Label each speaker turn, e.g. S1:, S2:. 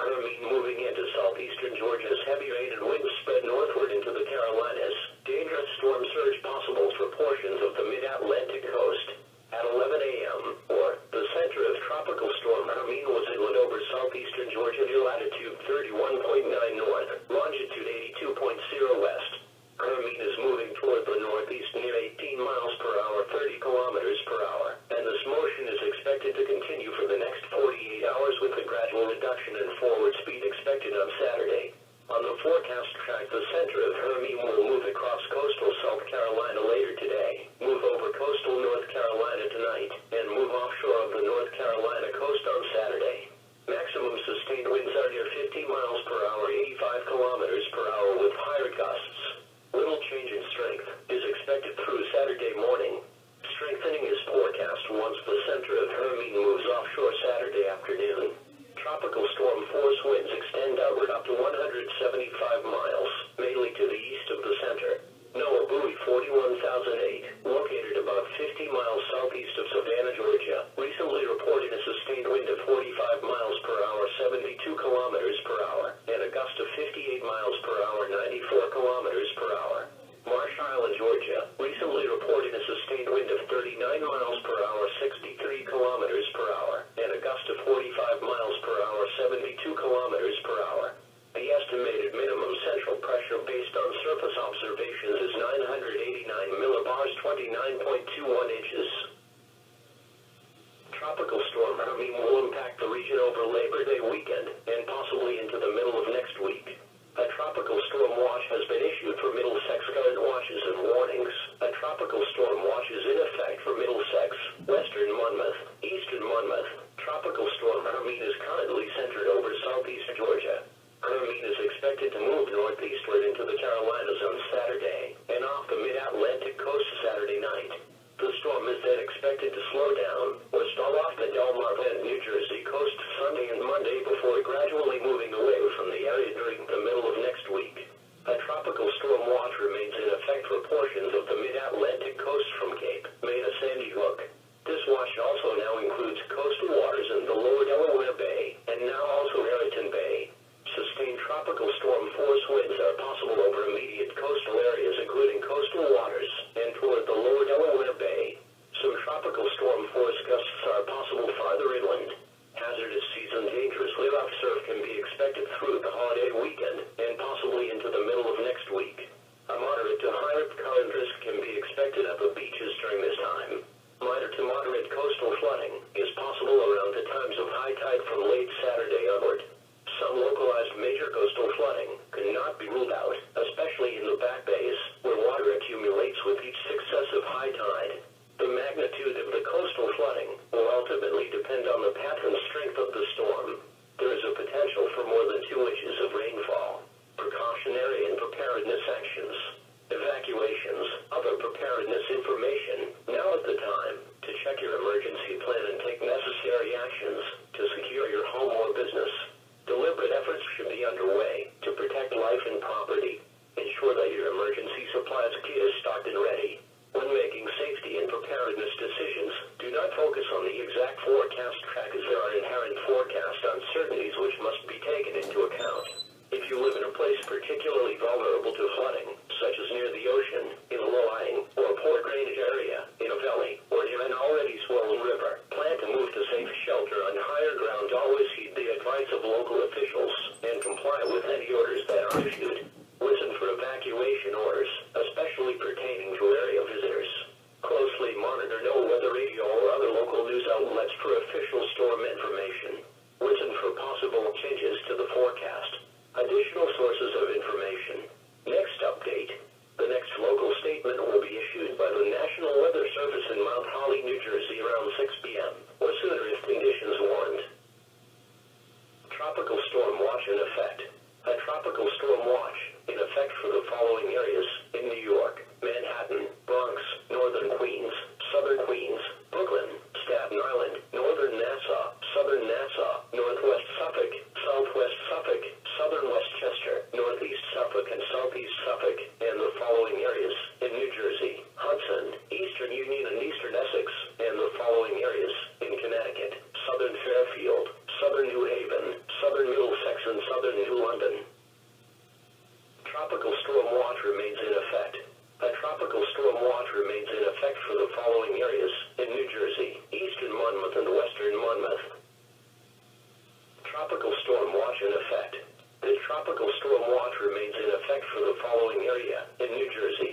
S1: Hermine moving into southeastern Georgia's heavy rain and winds spread northward into the Carolinas. Dangerous storm surge possible for portions of the mid-Atlantic coast. At 11 a.m., or the center of tropical storm Hermine was inland over southeastern Georgia near latitude 31.9 north, longitude 82.0 west. Hermine is moving toward the northeast near 18 miles per hour, 30 kilometers per hour, and this motion is expected to continue for the next 48 hours with a gradual reduction in forward speed expected on Saturday. On the forecast track, the center of Hermine will move across coastal South Carolina later today, move over coastal North Carolina tonight, and move offshore of the North Carolina coast on Saturday. Maximum sustained winds are near 50 miles per hour, 85 kilometers per hour with higher gusts. Little change in strength is expected through Saturday morning. Strengthening is forecast once the center of Hermine moves offshore Saturday afternoon. Tropical storm force winds extend outward up to 175 miles, mainly to the east of the center. NOAA buoy 41008, located about 50 miles southeast of Savannah, Georgia, recently reported a sustained wind of 45 miles per hour, 72 kilometers per hour, and a gust of 58 miles per hour, 94 kilometers per hour. Marsh Island, Georgia, recently reported a sustained wind of 39 miles per hour, 63 kilometers per hour, and a gust of 45 miles per hour, 72 kilometers per hour. The estimated minimum central pressure based on surface observations is 989 millibars, 29.21 inches. Tropical storm Hermine will impact the region over Labor Day weekend and possibly into the middle of next week. A tropical storm watch has been issued for Middlesex. Current watches and warnings. A tropical storm watch is in effect for Middlesex, western Monmouth, eastern Monmouth. Tropical storm Hermine is currently centered over southeast Georgia. Hermine is expected to move northeastward into the Carolinas on Saturday and off the mid-Atlantic coast Saturday night. The storm is then expected to slow down or stall off the Delmarva and New Jersey coast Sunday and Monday before gradually moving away from the area during the middle of next week. A tropical storm watch remains in effect for portions of the mid-Atlantic coast from Cape May to Sandy Hook. This watch also now includes coastal waters in the lower Delaware Bay and now also Raritan Bay. Sustained tropical storm force winds are possible over immediate coastal areas including coastal waters and toward the lower Delaware Bay. Some tropical storm force gusts are possible farther inland. Hazardous seas and dangerously rough surf can be expected through the holiday weekend and possibly into the middle of next week. A moderate to high current risk can be expected at the beaches during this time. Minor to moderate coastal flooding is possible around the times of high tide from late Saturday onward. Some localized major coastal flooding cannot be ruled out, especially in the back bays, where water accumulates with each successive high tide. The magnitude of the coastal flooding will ultimately depend on the path and strength of the storm. There is a potential for more than 2 inches of rainfall. Precautionary and preparedness actions. Evacuations. Other preparedness information. Now is the time to check your emergency plan and take necessary actions to secure your home or business. Deliberate efforts should be underway to protect life and property. Ensure that your emergency supplies kit is stocked and ready. When making safety and preparedness decisions, do not focus on the exact forecast track as there are inherent forecast uncertainties which must be taken into account. If you live in a place particularly vulnerable to flooding, such as near the ocean, in a low-lying or poor drainage area, in a valley, or near an already swollen river, plan to move to safe shelter on higher ground. Always heed the advice of local officials and comply with any orders that are issued. Listen for evacuation orders, especially pertaining to area visitors. Closely monitor no weather radio or other local news outlets for official storm information. Listen for possible changes to the forecast. Additional sources of information. Next update. The next local statement will be issued by the National Weather Service in Mount Holly, New Jersey around 6 p.m. or sooner if conditions warrant. Tropical storm watch in effect. A tropical storm watch in effect for the following areas in New York, Manhattan, Bronx, Northern Queens, Southern Queens, Brooklyn, Staten Island, Northern Nassau, Southern Nassau, Northwest Suffolk, Southwest Suffolk, Southern Westchester, Northeast Suffolk and Southeast Suffolk, and the following areas in New Jersey, Hudson, Eastern Union and Eastern Essex, and the following areas in Connecticut, Southern Fairfield, Southern New Haven, Southern Middlesex into London. Tropical storm watch remains in effect. A tropical storm watch remains in effect for the following areas in New Jersey, eastern Monmouth and western Monmouth. Tropical storm watch in effect. The tropical storm watch remains in effect for the following area in New Jersey,